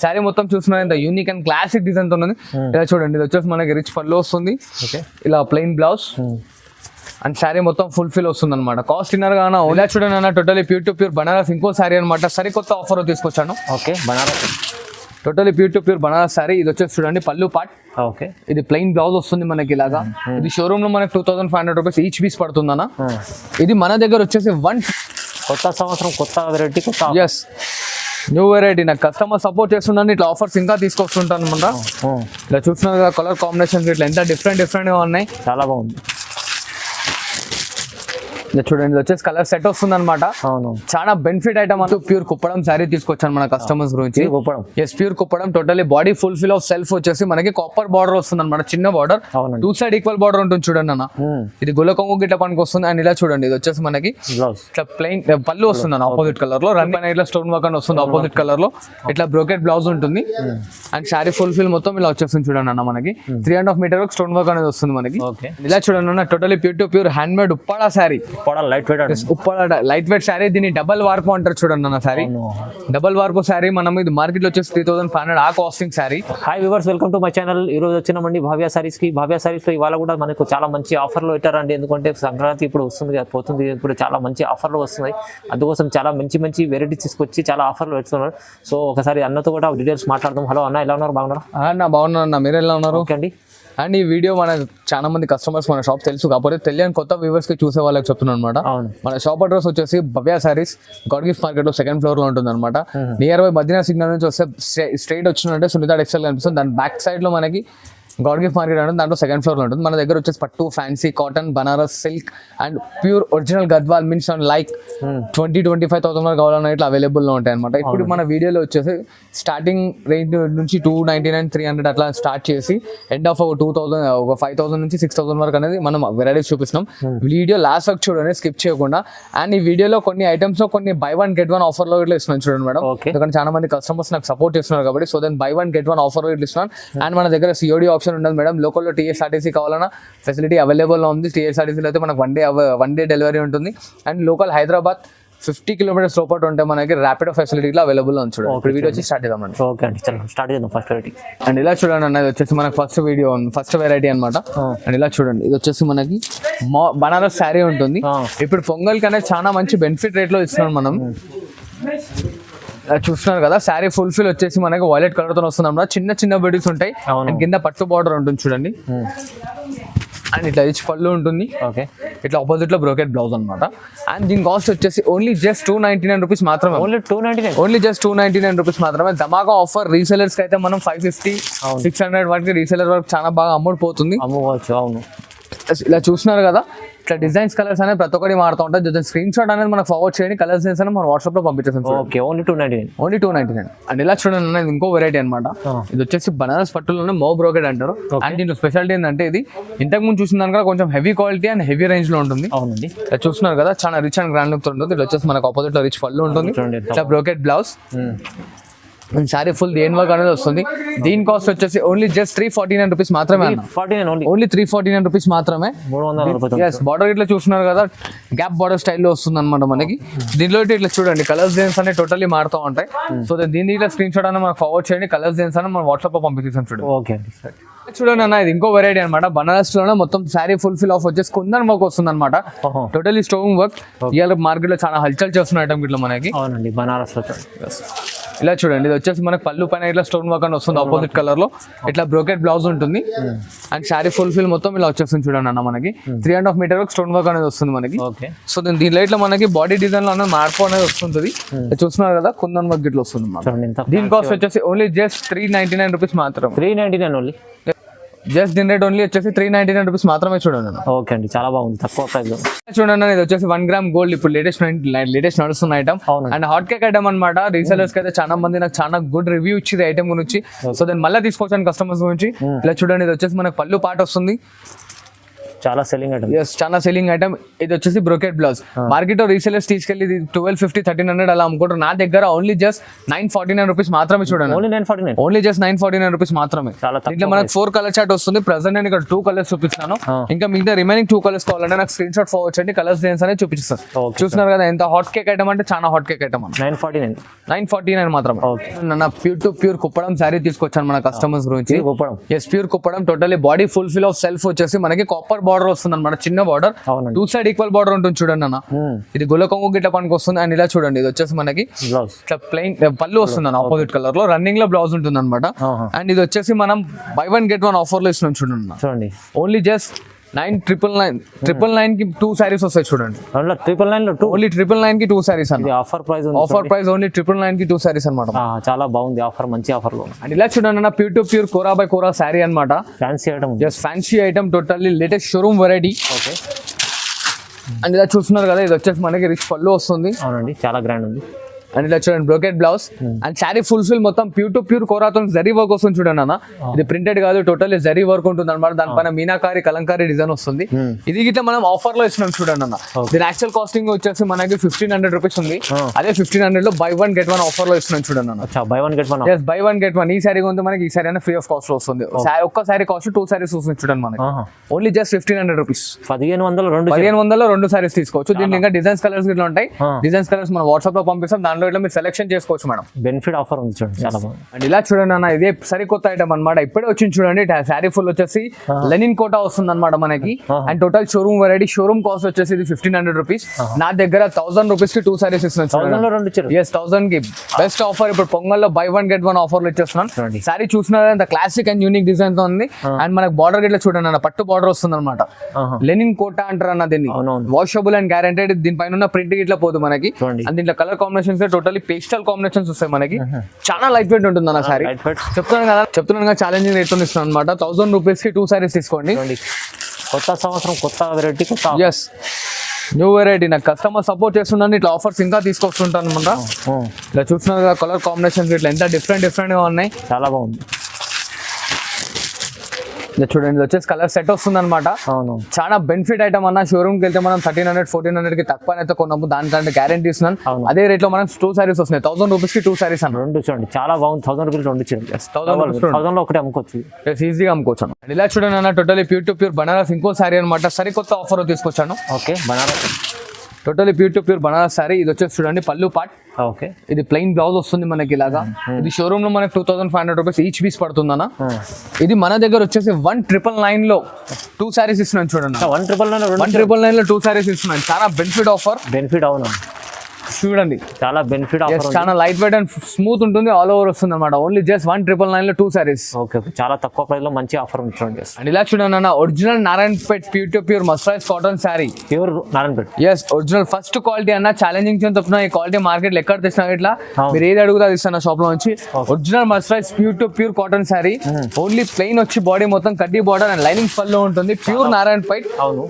శారీ మొత్తం చూస్తున్నారు ఇంత యూనిక్ అండ్ క్లాసిక్ డిజైన్ తో ఉంది. ఇలా చూడండి, ఇది వచ్చేసి మనకి రిచ్ పళ్ళు వస్తుంది, ఇలా ప్లెయిన్ బ్లౌజ్ అండ్ శారీ మొత్తం ఫుల్ ఫిల్ వస్తుంది అనమాట. కాస్ట్ ఇన్నర్ గానా ఇలా చూడండి అన్న, totally pure to pure Banaras ఇంకో శారీ అనమాట. సరికొత్త ఆఫర్ తీసుకొచ్చాను. Okay, Banaras totally pure to pure Banaras sari. ఇది వచ్చేసి చూడండి పళ్ళు పార్ట్. ఓకే, ఇది ప్లెయిన్ బ్లౌజ్ వస్తుంది మనకి ఇలాగా. ఇది షోరూమ్ లో మనకి 2500 రూపీస్ ఈచ్ పీస్ పడుతుంది అన్న. ఇది మన దగ్గర వచ్చేసి కొత్త సంవత్సరం కొత్త వెరైటీ కొత్త ఎస్ న్యూ వెరైటీ. నాకు కస్టమర్ సపోర్ట్ చేస్తుందని ఇట్లా ఆఫర్స్ ఇంకా తీసుకొస్తుంటాను అనమాట. ఇలా చూస్తున్నారు కదా కలర్ కాంబినేషన్స్ ఇట్లా ఎంత డిఫరెంట్ గా ఉన్నాయి, చాలా బాగుంది. చూడండి, ఇది వచ్చేసి కలర్ సెట్ వస్తుంది అనమాట. చాలా బెనిఫిట్ ఐటమ్ అంటూ ప్యూర్ కుప్పడం శారీ తీసుకొచ్చాను మన కస్టమర్స్ గురించి. Yes, pure Kuppadam totally body full fill of self వచ్చేసి మనకి కాపర్ బార్డర్ వస్తుంది అనమాట. చిన్న బార్డర్, 2 సైడ్ ఈక్వల్ బార్డర్ ఉంటుంది చూడండి అన్న. ఇది గుల్ల కొంగు గిట్ల పనికి వస్తుంది. అండ్ ఇలా చూడండి, ఇది వచ్చేసి మనకి ఇట్లా ప్లెయిన్ పళ్ళు వస్తుంది అన్న ఆపోజిట్ కలర్ లో. రన్ పైన ఇట్లా స్టోన్ వర్క్ అని వస్తుంది ఆపోజిట్ కలర్ లో. ఇట్లా బ్రోకెట్ బ్లౌజ్ ఉంటుంది అండ్ శారీ ఫుల్ ఫిల్ మొత్తం ఇలా వచ్చేస్తుంది చూడండి అన్న. మనకి 3.5 మీటర్ వరకు స్టోన్ వర్క్ అనేది వస్తుంది మనకి. ఇలా చూడండి అన్న, totally pure to pure hand made Uppada sari. Light weight sari. దీన్ని డబల్ వార్పు అంటారు చూడండి అన్న. శారీ డబల్ వార్పు శారీ. మనం ఇది మార్కెట్ లో వచ్చేసి 3500 ఆ casting sari. Hi viewers, welcome to my channel. ఈ రోజు వచ్చినామండి భావ్య సారీస్ కి. భావ్య సారీస్ లో ఇవాళ కూడా మనకు చాలా మంచి ఆఫర్లు పెట్టారండి. ఎందుకంటే సంక్రాంతి ఇప్పుడు వస్తుంది కదా, పోతుంది, ఇప్పుడు చాలా మంచి ఆఫర్లు వస్తున్నాయి. అందుకోసం చాలా మంచి మంచి వెరైటీస్ తీసుకొచ్చి చాలా ఆఫర్లు పెడుతున్నారు. సో ఒకసారి అన్నతో కూడా డీటెయిల్స్ మాట్లాడదాం. హలో అన్న, ఎలా ఉన్నారు? బాగున్నారు అన్న? బాగున్నా అన్న, మీరు ఎలా ఉన్నారు? ఓకే అండి. అండ్ ఈ వీడియో మన చాలా మంది కస్టమర్స్ మన షాప్ తెలుసు, కాకపోతే తెలియని కొత్త వ్యూవర్స్ కి చూసే వాళ్ళకి చెప్తున్నాను అనమాట. మన షాప్ అడ్రస్ వచ్చేసి భవ్య సారీస్, గాడ్ గిఫ్ట్ మార్కెట్ లో 2nd ఫ్లోర్ లో ఉంటుంది అనమాట. నియర్ బై మదీనా సిగ్నల్ నుంచి వస్తే స్ట్రైట్ వచ్చినట్టే సునీత టెక్స్టైల్ కనిపిస్తుంది. దాని బ్యాక్ సైడ్ లో మనకి గాడ్ గిఫ్ట్ మార్కెట్ అంటే దాంట్లో 2nd ఫ్లోర్ లో ఉంటుంది. మన దగ్గర వచ్చేసి పట్టు, fancy, cotton, Banaras, silk and pure original Gadwal means like 20-25,000 వరకు కావాలన్నా ఇట్లా అవైలబుల్ లో ఉంటాయి అనమాట. ఇప్పుడు మన వీడియోలో వచ్చేసి స్టార్టింగ్ రేంజ్ నుంచి 299, 300 అట్లా స్టార్ట్ చేసి ఎండ్ ఆఫ్ 2000, 5,000 నుంచి 6,000 వరకు అనేది మనం వెరైటీస్ చూపిస్తున్నాం. వీడియో లాస్ట్ వరకు చూడండి, స్కిప్ చేయకుండా. అండ్ ఈ వీడియోలో కొన్ని ఐటమ్స్ లో కొన్ని బై 1 get 1 ఆఫర్ లో ఇట్లా ఇస్తున్నాను చూడండి మేడం. ఎందుకంటే చాలా మంది కస్టమర్స్ నాకు సపోర్ట్ చేస్తున్నారు కాబట్టి, so then buy 1 get 1 offer లో ఇట్లా ఇస్తున్నాను. అండ్ మన దగ్గర COD ఆప్షన్ ఉండదు మేడం. లోకల్లో TSRTC కావాలన్నా ఫెసిలిటీ అవైలబుల్ ఉంది. TSRTCలో అయితే మనకు వన్ డే డెలివరీ ఉంటుంది. అండ్ లోకల్ హైదరాబాద్ 50 కిలోమీటర్స్ లోపల ఉంటే మనకి ర్యాపిడో ఫెసిలిటీలో అవైలబుల్ ఉంది చూడండి. ఇప్పుడు వీడియో వచ్చి స్టార్ట్ చేద్దామండి. ఓకే అండి, స్టార్ట్ చేద్దాం. ఫస్ట్ వెరైటీ అండ్ ఇలా చూడండి అన్నది వచ్చేసి మనకి ఫస్ట్ వెరైటీ అనమాట. అండ్ ఇలా చూడండి, ఇది వచ్చేసి మనకి బనారస్ శారీ ఉంటుంది. ఇప్పుడు పొంగల్ అనేది చాలా మంచి బెనిఫిట్ రేట్ లో ఇస్తున్నాం మనం. చూస్తున్నారు కదా, శారీ ఫుల్ ఫిల్ వచ్చేసి మనకి వైలెట్ కలర్ తో వస్తుంది అన్నమాట. చిన్న చిన్న బెడ్స్ ఉంటాయి అండ్ కింద పట్టు బార్డర్ ఉంటుంది చూడండి. అండ్ ఇట్లా రిచ్ పళ్ళు ఉంటుంది. ఓకే, ఇట్లా ఆపోజిట్ లో బ్రోకెట్ బ్లౌజ్ అనమాట. అండ్ దీని కాస్ట్ వచ్చేసి ఓన్లీ జస్ట్ 299 రూపీస్ మాత్రమే. ఓన్లీ జస్ట్ 299 రూపీస్ మాత్రమే. ధమాకా ఆఫర్. రీసెలర్స్ కి అయితే మనం 550, 600 వరకు రీసెలర్ వరకు చాలా బాగా అమ్ముడుపోతుంది. అవును, ఇలా చూస్తున్నారు కదా, ఇట్లా డిజైన్స్ కలర్స్ అనేది ప్రతి ఒక్కటి మారుతూ ఉంటుంది. స్క్రీన్ షాట్ అనేది మనకు ఫార్వర్డ్ చేయండి, కలర్స్ అనేది మనం వాట్సాప్ లో పంపించేస్తాం. Okay, only 299. అండ్ ఇలా చూడండి అనేది ఇంకో వెరైటీ అనమాట. ఇది వచ్చేసి బనారస్ పట్టులోనే మో బ్రోకెట్ అంటారు. అండ్ దీంట్లో స్పెషాలిటీ ఏంటంటే ఇది ఇంతకు ముందు చూసిన దానికన్నా కొంచెం heavy quality and heavy range లో ఉంటుంది. అవునండి, ఇలా చూస్తున్నారు కదా, చాలా రిచ్ అండ్ గ్రాండ్ లుక్ తో ఉంటుంది. ఇది వచ్చేసి మనకు ఆపోజిట్ లో రిచ్ పళ్ళు ఉంటుంది, ఇట్లా బ్రోకెట్ బ్లౌజ్. శారీ ఫుల్ దేని వర్క్ అనేది వస్తుంది. దీని కాస్ట్ వచ్చేసి ఓన్లీ జస్ట్ 349 రూపీస్ మాత్రమే. ఓన్లీ 349 రూపీస్ మాత్రమే. బార్డర్ ఇట్లా చూస్తున్నారు కదా, గ్యాప్ బార్డర్ స్టైల్లో వస్తుంది అనమాట మనకి. దీనిలో ఇట్లా చూడండి, కలర్స్ డిజైన్స్ అనేవి టోటల్లీ మారుతూ ఉంటాయి. సో దీని ఇట్లా స్క్రీన్ షాట్ అనేది మనకు ఫార్వర్డ్ చేయండి, కలర్స్ డిజైన్స్ అనేది మనం వాట్సాప్ లో పంపిస్తాం చూడండి. ఓకే, చూడండి అన్న, ఇది ఇంకో వెరైటీ అనమాట. బనారస్ లోనే మొత్తం శారీ ఫుల్ ఫిల్ ఆఫ్ వచ్చేసి కుందన్ వర్క్ వస్తుంది అనమాట. Totally stone work. ఇవాళ మార్కెట్ లో చాలా హల్చల్ చేస్తున్న ఐటమ్ ఇట్లా మనకి. అవునండి, బనారస్ ఇలా చూడండి, ఇది వచ్చేసి మనకి పళ్ళు పైన ఇట్లా స్టోన్ వర్క్ అని వస్తుంది ఆపోజిట్ కలర్ లో. ఇట్లా బ్రోకెట్ బ్లౌజ్ ఉంటుంది అండ్ శారీ ఫుల్ ఫిల్ మొత్తం ఇలా వచ్చేస్తుంది చూడండి అన్న. మనకి 3.5 మీటర్ వరకు స్టోన్ వర్క్ అనేది వస్తుంది మనకి. సో దీనిలో ఇట్లా మనకి బాడీ డిజైన్ లో అనేది మార్పు అనేది వస్తుంది. చూస్తున్నారు కదా, కుందన్ వర్క్ ఇట్లా వస్తుంది. దీని కాస్ట్ వచ్చేసి ఓన్లీ జస్ట్ 399 రూపీస్ మాత్రం. 399 ఓన్లీ. జస్ట్ దీని రేట్ ఓన్లీ వచ్చేసి 399 రూపీస్ మాత్రమే చూడండి. ఓకే అండి, చాలా బాగుంది, తక్కువ ప్రైస్. చూడండి, ఇది వచ్చేసి 1 గ్రామ్ గోల్డ్ ఇప్పుడు లేటెస్ట్ నడుస్తున్న item and hot cake item అనమాట. రీసెలర్స్ కి అయితే చాలా మంది నాకు చాలా గుడ్ రివ్యూ ఇచ్చింది ఐటమ్ గురించి. సో దాన్ని మళ్ళీ తీసుకొచ్చాను కస్టమర్స్ గురించి. ఇలా చూడండి, ఇది వచ్చేసి మనకు పళ్ళు పాట వస్తుంది. చాలా సెల్లింగ్ ఐటమ్. ఎస్ చాలా సెల్లింగ్ ఐటమ్. ఇది వచ్చేసి బ్రోకెట్ బ్లౌజ్. మార్కెట్ లో రీసెలర్స్ తీసుకెళ్లి 1250 1300 అలా అమ్ముకుంటారు. నా దగ్గర ఓన్లీ జస్ట్ 949 రూపీస్ మాత్రమే చూడండి. ఓన్లీ 949. ఓన్లీ జస్ట్ 949 రూపీస్ మాత్రమే. చాలా తక్కువ. దీంట్లో మనకు 4 కలర్ చార్ట్ వస్తుంది. ప్రెసెంట్ నేను ఇక్కడ 2 కలర్స్ చూపిస్తాను. ఇంకా మిగతా రిమైనింగ్ 2 కలర్స్ కావాలంటే నాకు స్క్రీన్ షాట్ ఫార్వర్డ్ చేయండి. కలర్స్ డిజైన్స్ అనేది చూపిస్తాను. చూస్తున్నారు కదా ఎంత హాట్ కేక్ ఐటమ్ అంటే చాలా హాట్ కేక్ ఐటమ్. 949 మాత్రమే. నా pure to pure Kuppadam sari తీసుకొచ్చాను మన కస్టమర్స్ గురించి. Yes pure Kuppadam totally body full fill of self వచ్చేసి మనకి కాపర్ బార్డర్ వస్తుంది అనమాట. చిన్న బార్డర్, 2 సైడ్ ఈక్వల్ బార్డర్ ఉంటుంది చూడండి అన్న. ఇది గుల్ల కొంగు గిట్ల పనికి వస్తుంది. అండ్ ఇలా చూడండి ఇది వచ్చేసి మనకి ఇట్లా ప్లెయిన్ పళ్ళు వస్తుంది అన్న ఆపోజిట్ కలర్ లో. రన్నింగ్ లో బ్లౌజ్ ఉంటుంది అనమాట. అండ్ ఇది వచ్చేసి మనం buy 1 get 1 ఆఫర్ లో ఇస్తున్నాం చూడండి. ఓన్లీ జస్ట్ 999 కి 2 సారీస్ వస్తాయి చూడండి. 999 ఓన్లీ 999 కి 2 సారీస్ అన్న. Offer price offer price only 999 కి 2 సారీస్ అన్నమాట. చాలా బాగుంది ఆఫర్, మంచి ఆఫర్ లో. అండ్ ఇలా చూడండి అన్న pure to pure kora by kora sari అన్నమాట. Fancy item. Just fancy item totally latest showroom variety. Okay. And ఇలా చూస్తున్నారు కదా ఇది వచ్చేసి మనకి రిచ్ పళ్ళు వస్తుంది. అవునండి చాలా గ్రాండ్ ఉంది. అండ్ ఇలా చూడండి brocade blouse. And sari full fill మొత్తం ప్యూర్ టు ప్యూర్ కోరాతో జరీ వర్క్ వస్తుంది చూడండి అన్న. ఇది ప్రింటెడ్ కాదు, టోటల్లీ జరీ వర్క్ ఉంటుంది అనమాట. దానిపైన మీనాకారి కలంకారీ డిజైన్ వస్తుంది. ఇది గిట్లా మనం ఆఫర్ లో ఇస్తున్నాం చూడండి అన్న. దీని యాక్చువల్ కాస్టింగ్ వచ్చేసి మనకి 1500 రూపీస్ ఉంది. అదే 1500 లో buy 1 get 1 ఆఫర్ లో ఇస్తున్నాం చూడండి అన్న. buy 1 get 1. yes buy 1 get 1. ఈ సారీ కొంటే మనకి ఈ సారీ అయినా ఫ్రీ ఆఫ్ కాస్ట్ లో వస్తుంది. ఒక్క సారీ కాస్ట్ 2 సారీస్ వస్తుంది చూడండి మనకి. Only just 1500 rupees. 1500 లో 2 సారీస్ తీసుకోవచ్చు. దీనికి ఇంకా డిజైన్స్ కలర్స్ గిట్లా ఉంటాయి. డిజైన్స్ కలర్స్ మనం వాట్సాప్ లో పంపిస్తాం. దాంట్లో ఇట్లా మీరు సెలెక్షన్ చేసుకోవచ్చు మేడం. బెనిఫిట్ ఆఫర్ ఉంది చూడండి చాలా బాగుంది. అండ్ ఇలా చూడండి అన్న ఇదే సరికొత్త ఐటమ్ అనమాట. ఇప్పుడే వచ్చింది చూడండి. శారీ ఫుల్ వచ్చేసి లెనిన్ కోటా వస్తుంది అనమాట మనకి. And total showroom variety. Showroom cost వచ్చేసి ఇది 1500 రూపీస్. నా దగ్గర 1000 రూపీస్ కి 2 సారీస్ ఇస్తున్నాను. ఎస్ 1000 కి బెస్ట్ ఆఫర్. ఇప్పుడు పొంగల్లో buy 1 get 1 ఆఫర్ లో ఇచ్చేస్తున్నాను. సారీ చూసినారా ఎంత క్లాసిక్ అండ్ యూనిక్ డిజైన్ తో ఉంది. అండ్ మనకి బార్డర్ గిట్లా చూడండి అన్న పట్టు బార్డర్ వస్తుంది అనమాట. లెనిన్ కోటా అంటారు అన్న దీన్ని. Washable and guaranteed. దీనిపైన ఉన్న ప్రింట్ గిట్లా పోదు మనకి. అండ్ దీంట్లో colour combinations totally pastel combinations వస్తాయి మనకి. చాలా లైట్ వెయిట్ ఉంటుంది అన్న సారీ. చెప్తున్నాను కదా ఛాలెంజింగ్ రేట్ తో ఇస్తున్నాను అనమాట. 1000 రూపీస్ కి 2 సారీస్ తీసుకోండి. కొత్త సంవత్సరం కొత్త వెరైటీ కొత్త. Yes new variety. నాకు కస్టమర్ సపోర్ట్ చేస్తున్నాను. ఇట్లా ఆఫర్స్ ఇంకా తీసుకొస్తుంటాను అనమాట. ఇలా చూస్తున్నారు కదా కలర్ కాంబినేషన్స్ ఇట్లా ఎంత డిఫరెంట్ గా ఉన్నాయి. చాలా బాగుంది. చూడండి ఇది వచ్చేసి కలర్ సెట్ వస్తుంది అనమాట. చాలా బెనిఫిట్ ఐటమ్ అన్న. షోరూమ్ కి వెళ్తే మనం 1300 1400 కి తక్కువ అయితే కొన్నాము. దానికంటే గ్యారంటీ ఇస్తున్నాను. అదే రేట్ లో మనం 2 సారీస్ వస్తున్నాయి. 1000 రూపీస్ కి 2 సారీస్ అన్న. 2 చూడండి చాలా బాగుంది. 1000 రూపీస్ 2 ఇచ్చింది. 1000 లో ఒకటి అమ్ముకోవచ్చు. ఈజీగా అమ్ముకోవచ్చు. ఇలా చూడండి అన్న totally pure to pure Banaras ఇంకో సారీ అనమాట. సరికొత్త ఆఫర్ తీసుకొచ్చాను. Okay Banaras totally pure to pure Banaras sorry. ఇది వచ్చేసి చూడండి పళ్ళు పార్ట్. ఓకే. ఇది ప్లెయిన్ బ్లౌజ్ వస్తుంది మనకి ఇలాగా. ఇది షోరూమ్ లో మనకి 2500 రూపీస్ ఈచ్ పీస్ పడుతుందన్న. ఇది మన దగ్గర వచ్చేసి 1999 లో 2 సారీస్ ఇస్తున్నాను చూడండి. 1999 లో 2 సారీస్ ఇస్తున్నాను. చాలా బెనిఫిట్ ఆఫర్. బెనిఫిట్ అవును చూడండి చాలా బెనిఫిట్ ఆఫర్. చాలా లైట్ వెయిట్ అండ్ స్మూత్ ఉంటుంది. ఆల్ ఓవర్ వస్తుంది అనమాట. ఓన్లీ జస్ట్ 1999 లో 2 సారీస్. ఓకే చాలా తక్కువ ప్రైస్ లో మంచి ఆఫర్ ఉంది చూడండి. అండ్ ఇలా చూడండి అన్న original Narayanpet pure to pure mercerised cotton sari. Pure Narayanpet. Yes original first quality అన్న. ఛాలెంజింగ్ చెప్తున్నా ఈ క్వాలిటీ మార్కెట్ లో ఎక్కడ తెచ్చినా ఇట్లా మీరు ఏది అడుగుతా ఇస్తాను షాప్ లో నుంచి. Original మస్టరైజ్ pure to pure cotton sorry. Only plain వచ్చి బాడీ మొత్తం కడ్డీ బార్డర్ అండ్ లైనింగ్ పళ్ళు ఉంటుంది. ప్యూర్ నారాయణపేట్. అవును.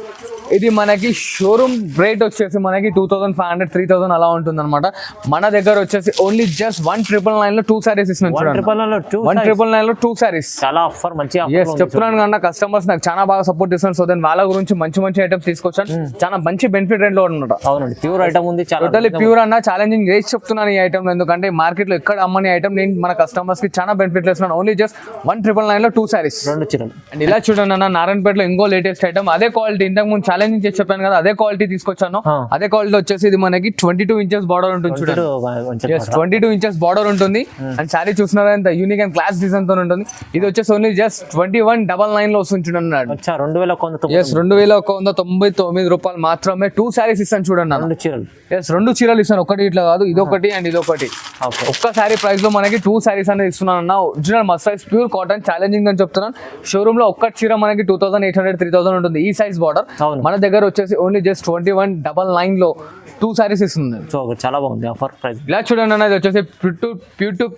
ఇది మనకి షోరూమ్ రేట్ వచ్చేసి మనకి 2500 3000 అలా ఉంటుంది అనమాట. మన దగ్గర వచ్చేసి ఓన్లీ జస్ట్ 1999 లో 2 సారీస్ ఇస్తున్నాను. 1999 లో 2 సారీస్. చాలా ఆఫర్ మంచి ఆఫర్. చెప్తున్నాను కన్నా కస్టమర్స్ నాకు చాలా బాగా సపోర్ట్ చేస్తున్నారు. సో దాని వాళ్ళ గురించి మంచి మంచి ఐటమ్స్ తీసుకొచ్చాను. చాలా మంచి బెనిఫిట్ రేట్ లో అనమాట. అవునండి ప్యూర్ ఐటమ్ ఉంది. టోటలీ ప్యూర్ అన్న. ఛాలెంజింగ్ రేట్ చెప్తున్నాను ఈ ఐటమ్. ఎందుకంటే మార్కెట్ లో ఎక్కడ అమ్మని ఐటమ్ నేను మన కస్టమర్స్ కి చాలా బెనిఫిట్ ఇస్తున్నాను. ఓన్లీ జస్ట్ 1999 లో 2 సారీస్. 2 చీరలు. అండ్ ఇలా చూడండి అన్న నారాయణపేటలో ఇంకో లేటెస్ట్ ఐటమ్. అదే క్వాలిటీ ఇంతకు ముందు ఛాలెంజింగ్ చేసి చెప్పాను కదా అదే క్వాలిటీ తీసుకొచ్చాను. అదే క్వాలిటీ వచ్చేసి ఇది మనకి 22 ఇంచెస్ బార్డర్ ఉంటుంది చూడండి. 22 ఇంచెస్ బార్డర్ ఉంటుంది. అండ్ సారీ చూస్తున్నారా ఎంత యూనిక్ అండ్ క్లాస్ డిజైన్ తో ఉంటుంది. ఇది వచ్చేసి ఓన్లీ జస్ట్ 2199 లో వస్తుంది చూడండి. 2199 రూపాయలు మాత్రమే 2 సారీస్ ఇస్తాను చూడండి. 2 చీరలు ఇస్తాను. ఒకటి ఇట్లా కాదు, ఇది ఒకటి అండ్ ఇది ఒకటి. ఒక్క సారీ ప్రైస్ లో మనకి 2 సారీస్ అనేది ఇస్తున్నాను అన్న. ఒరిజినల్ మస్టరైజ్ ప్యూర్ కాటన్ ఛాలెంజింగ్ అని చెప్తున్నాను. షోరూమ్ లో ఒక్క చీర మనకి 2800 3000 ఉంటుంది. ఈ సైజ్ బార్డర్. మన దగ్గర వచ్చేసి ఓన్లీ జస్ట్ 21,999 లో 2 సారీస్ ఇస్తుంది. సో చాలా బాగుంది ఆఫర్ ప్రైస్. ఇలా చూడండి అన్న, ఇది వచ్చేసి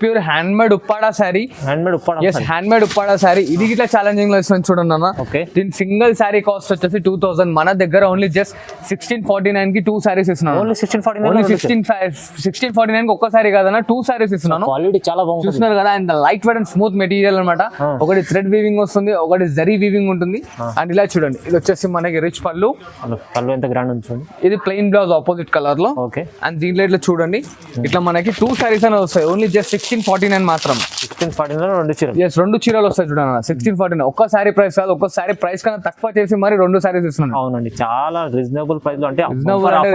pure handmade Uppada sari. Handmade Uppada sari ఇది ఇట్లా ఛాలెంజింగ్ లో ఇస్తుంది చూడండి అన్న. దీని సింగిల్ శారీ కాస్ట్ వచ్చేసి 2,000. మన దగ్గర ఓన్లీ జస్ట్ 1649 కి 2 సారీస్ ఇస్తున్నాను. ఓన్లీ 1649 కి ఒక్క సారీ కాదన్న 2 సారీస్ ఇస్తున్నాను. క్వాలిటీ చాలా బాగుంది చూస్తున్నారు కదా. And light weight and smooth material అనమాట. ఒకటి థ్రెడ్ వీవింగ్ వస్తుంది, ఒకటి జరీ వీవింగ్ ఉంటుంది. అండ్ ఇలా చూడండి, ఇది వచ్చేసి మనకి రిచ్ పళ్ళు ఎంత గ్రాండ్ ఉంది. ఇది ప్లెయిన్ బ్లౌజ్ ఆపోజిట్ కలర్ లో. ఓకే. అండ్ దీంట్లో ఇట్లా చూడండి, ఇట్లా మనకి 2 సారీస్ అనేది వస్తాయి. ఓన్లీ జస్ట్ 1649 మాత్రం. 1649 రెండు చీరలు. ఎస్, 2 చీరలు వస్తాయి చూడండి. 1649 ఒక్క సారీ ప్రైస్ కాదు, ఒక్క సారీ ప్రైస్ కన్నా తక్కువ చేసి మరి 2 సారీస్ ఇస్తున్నాను. అవునండి, చాలా రీజనబుల్ ప్రైస్ లో. అంటే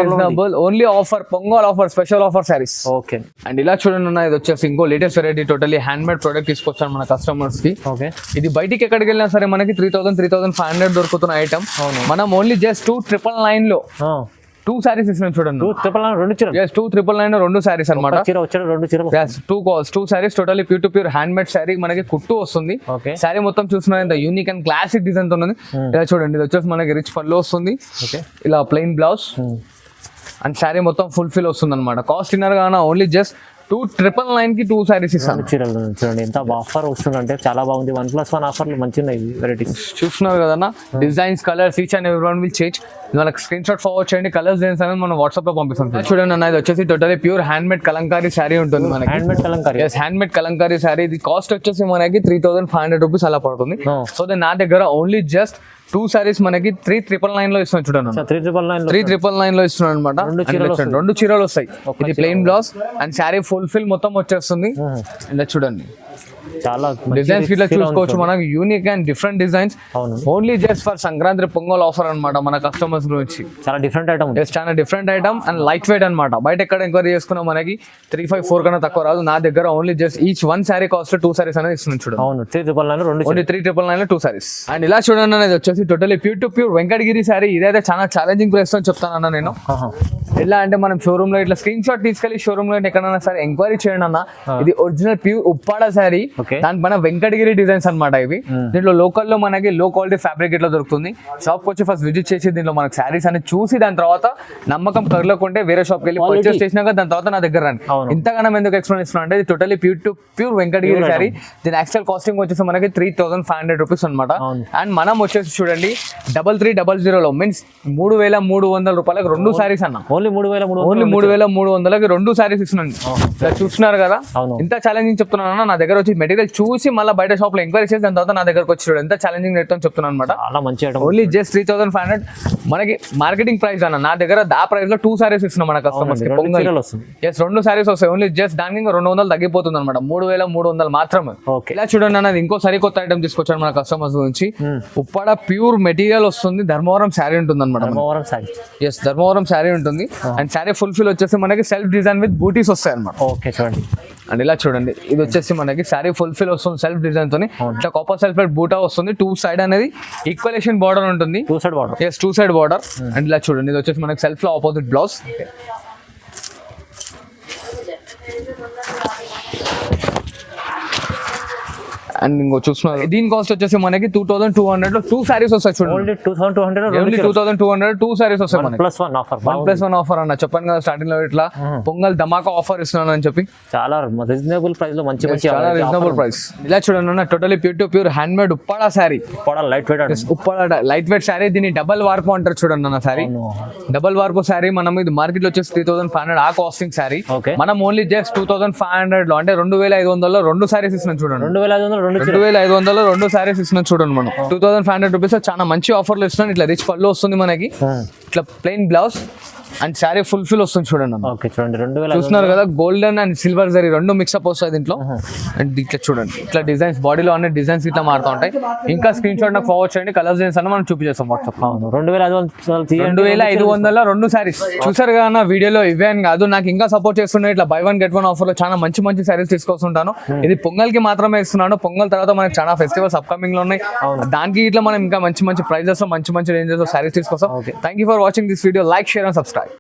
reasonable only offer, pongal offer, special offer saris. Okay. And ఇలా చూడండి అన్న, ఇది వచ్చేసి ఇంకో latest variety, totally handmade product తీసుకొచ్చాను మన కస్టమర్స్ కి. ఓకే. ఇది బయటికి ఎక్కడికి వెళ్ళినా సరే మనకి 3,000-3,500 దొరుకుతున్న ఐటమ్. మనం ఓన్లీ జస్ట్ 2,999 లో 2 సారీస్ ఇస్తున్నాం చూడండి. 2,999 2 సారీస్ అనమాట. 2 saris totally pure handmade sorry. మనకి కుట్టు వస్తుంది. సారీ మొత్తం చూస్తున్నా యూనిక్ అండ్ క్లాసిక్ డిజైన్ తో ఉంది. ఇలా చూడండి, ఇది వచ్చేసి మనకి రిచ్ పళ్ళు వస్తుంది, ఇలా ప్లెయిన్ బ్లౌజ్ అండ్ సారీ మొత్తం ఫుల్ఫిల్ వస్తుంది అనమాట. కాస్ట్ ఇన్నర్ గానా ఓన్లీ జస్ట్ 2,999 కి 2 సారీస్ ఇస్తాను. చీరలు చూడండి ఎంత ఆఫర్ వస్తుంది అంటే చాలా బాగుంది. 1+1 ఆఫర్లు మంచిగా ఉన్నాయి వెరైటీస్. చూస్తున్నారు కదన్నా, designs, colours each and every one will change. మనకి స్క్రీన్ షాట్ ఫార్వర్డ్ చేయండి, కలర్స్ డిజైన్స్ అనేది మనం వాట్సాప్ లో పంపిస్తాం. చూడండి అన్న, ఇది వచ్చేసి totally pure handmade Kalamkari sorry ఉంటుంది మనకి. Handmade Kalamkari sorry. ఇది కాస్ట్ వచ్చేసి మనకి 3,500 రూపీస్ అలా పడుతుంది. సో నా దగ్గర ఓన్లీ జస్ట్ 2 సారీస్ మనకి 3,999 లో ఇస్తున్నాను చూడండి. 3,999 లో ఇస్తున్నాను అనమాట. 2 చీరలు వస్తాయి. ఇది plain blouse and sorry fulfil మొత్తం వచ్చేస్తుంది. ఇలా చూడండి, చాలా డిజైన్స్ ఇట్లా చూసుకోవచ్చు. మనకి unique and different designs. Only just for Sankranti pongal offer అనమాట మన కస్టమర్స్ గురించి. చాలా డిఫరెంట్ ఐటమ్. చాలా different item and light weight అనమాట. బయట ఎక్కడ ఎంక్వైరీ చేసుకున్నా మనకి 354 కన్నా తక్కువ రాదు. నా దగ్గర only just each 1 sorry cost 2 saris అనేది ఇస్తున్నాను చూడండి. అవును, 3,999 2 సారీస్. అండ్ ఇలా చూడండి అనేది వచ్చేసి టోటలీ ప్యూర్ వెంకటగిరి సారీ. ఇదైతే చాలా ఛాలెంజింగ్ ప్రైస్ అని చెప్తానన్నా నేను. ఎలా అంటే మనం షోరూమ్ లో ఇట్లా స్క్రీన్ షాట్ తీసుకెళ్లి షోరూమ్ లో ఎక్కడైనా సరే ఎంక్వైరీ చేయండి అన్న. ఇది ఒరిజినల్ ప్యూర్ ఉప్పాడా సారీ. దానిపైన వెంకటగిరి డిజైన్స్ అనమాట ఇవి. దీంట్లో లోకల్ లో మనకి లో క్వాలిటీ ఫ్యాబ్రిక్ ఇట్లా దొరుకుతుంది. షాప్ వచ్చి ఫస్ట్ విజిట్ చేసి దీంట్లో మనకి సారీస్ అని చూసి దాని తర్వాత నమ్మకం కగలకుంటే వేరే షాప్ కి వెళ్ళి పర్చేస్ చేసినాక దాని తర్వాత నా దగ్గర రండి. ఇంతగానం ఎందుకు ఎక్స్ప్లెయిన్ ఇస్తున్నా అంటే ఇది టోటలీ ప్యూర్ వెంకటగిరి సారీ. దీని యాక్చువల్ కాస్టింగ్ వచ్చేసి మనకి 3,500 రూపీస్ అనమాట. అండ్ మనం వచ్చేసి చూడండి 3300 లో మీన్స్ 3,300 రూపాయలకు 2 సారీస్ అన్న. ఓన్లీ 3,300కి 2 సారీస్ ఇస్తున్నాను. చూస్తున్నారు కదా, ఇంత ఛాలెంజింగ్ చెప్తున్నాను. నా దగ్గర వచ్చి మెటీరియల్ చూసి మళ్ళీ బయట షాప్ లో ఎంక్వైరీ చేసి దాని తర్వాత నా దగ్గరకు వచ్చి చూడండి ఎంత ఛాలెంజింగ్ రేట్ అని చెప్తున్నాను అనమాట. చాలా మంచి ఓన్లీ జస్ట్ 3,500 మనకి మార్కెటింగ్ ప్రైస్ అన్న. నా దగ్గర ఆ ప్రైస్ లో 2 సారీస్ ఇస్తున్నాం మన కస్టమర్స్ కి. 2 సారీస్ వస్తాయి. ఓన్లీ జస్ట్ దానికి 200 తగ్గిపోతుంది అనమాట. 3,300 మాత్రమే. ఇలా చూడండి అన్నది ఇంకో సరి కొత్త ఐటమ్ తీసుకొచ్చాను మన కస్టమర్స్ గురించి. ఉప్పాడ ప్యూర్ మెటీరియల్ వస్తుంది. ధర్మవరం శారీ ఉంటుంది అనమాట. ధర్మవరం శారీ ఉంటుంది. అండ్ శారీ ఫుల్ఫిల్ వచ్చేసి మనకి సెల్ఫ్ డిజైన్ విత్ బూటీస్ వస్తాయి అనమాట. ఓకే చూడండి. అండ్ ఇలా చూడండి, ఇది వచ్చేసి మనకి శారీ ఫుల్ఫిల్ వస్తుంది సెల్ఫ్ డిజైన్ తోని. ఇట్లా కాపర్ సెల్ఫ్ బూటా వస్తుంది. 2 సైడ్ అనేది ఈక్వలేషన్ బార్డర్ ఉంటుంది. 2 సైడ్ బార్డర్. అండ్ ఇలా చూడండి, ఇది వచ్చేసి మనకి సెల్ఫ్ లో ఆపోజిట్ బ్లౌజ్. అండ్ ఇంకో చూస్తున్నారు దీని కాస్ట్ వచ్చేసి మనకి 2,200 లో 2 సారీస్ వస్తాయి చూడండి. 2,200 2 సారీస్ వస్తాయి మనకి. 1+1 ఆఫర్ అన్న. చెప్పాను కదా స్టార్టింగ్ లో ఇట్లా పొంగల్ ధమాకా ఆఫర్ ఇస్తున్నాను అని చెప్పి. చాలా రీజనబుల్ ప్రైస్ లో మంచి చాలా రీజనబుల్ ప్రైస్. ఇలా చూడండి అన్న, totally pure handmade Uppada sorry. Uppada light weight sorry. దీన్ని డబల్ వార్పు అంటారు చూడండి అన్న. సారీ డబల్ వార్పు సారీ. మనం ఇది మార్కెట్ లో వచ్చేసి 3,500 ఆ కాస్టింగ్ సారీ. మనం ఓన్లీ జస్ట్ 2,500 లో అంటే 2,500 లో 2 సారీస్ ఇస్తున్నాం చూడండి. 2,500 లో 2 సారీస్ ఇస్తున్నాం చూడండి. మనం 2,500 రూపీస్ చాలా మంచి ఆఫర్లు ఇస్తున్నాం. ఇట్లా రిచ్ పళ్ళు వస్తుంది మనకి. ఇట్లా plain blouse and sari fulfil వస్తుంది చూడండి. చూస్తున్నారు కదా, golden and silver zari 2 mix-up వస్తాయి దీంట్లో. అండ్ ఇట్లా చూడండి, ఇట్లా డిజైన్స్ బాడీలో అన్ని డిజైన్స్ ఇట్లా మారుతూ ఉంటాయి. ఇంకా స్క్రీన్ షాట్ నాకు ఫార్వర్డ్ చేయండి, కలర్స్ డిజైన్స్ అన్న మనం చూపించేస్తాం వాట్సాప్. 2,500 లో 2 సారీస్ చూసారు కదా నా వీడియోలో. ఇవే అని కాదు, నాకు ఇంకా సపోర్ట్ చేస్తున్నాయి. ఇట్లా buy 1 get 1 ఆఫర్ లో చాలా మంచి సారీస్ తీసుకొస్తుంటాను. ఇది పొంగల్ కి మాత్రమే ఇస్తున్నాను. పొంగల్ తర్వాత మనకి చాలా ఫెస్టివల్స్ అప్కమింగ్ లో ఉన్నాయి. దానికి ఇట్లా మనం ఇంకా మంచి ప్రైజెస్ లో మంచి రేంజెస్ లో సారీస్ తీసుకొస్తాం. Thank you for watching this video. Like, share and subscribe.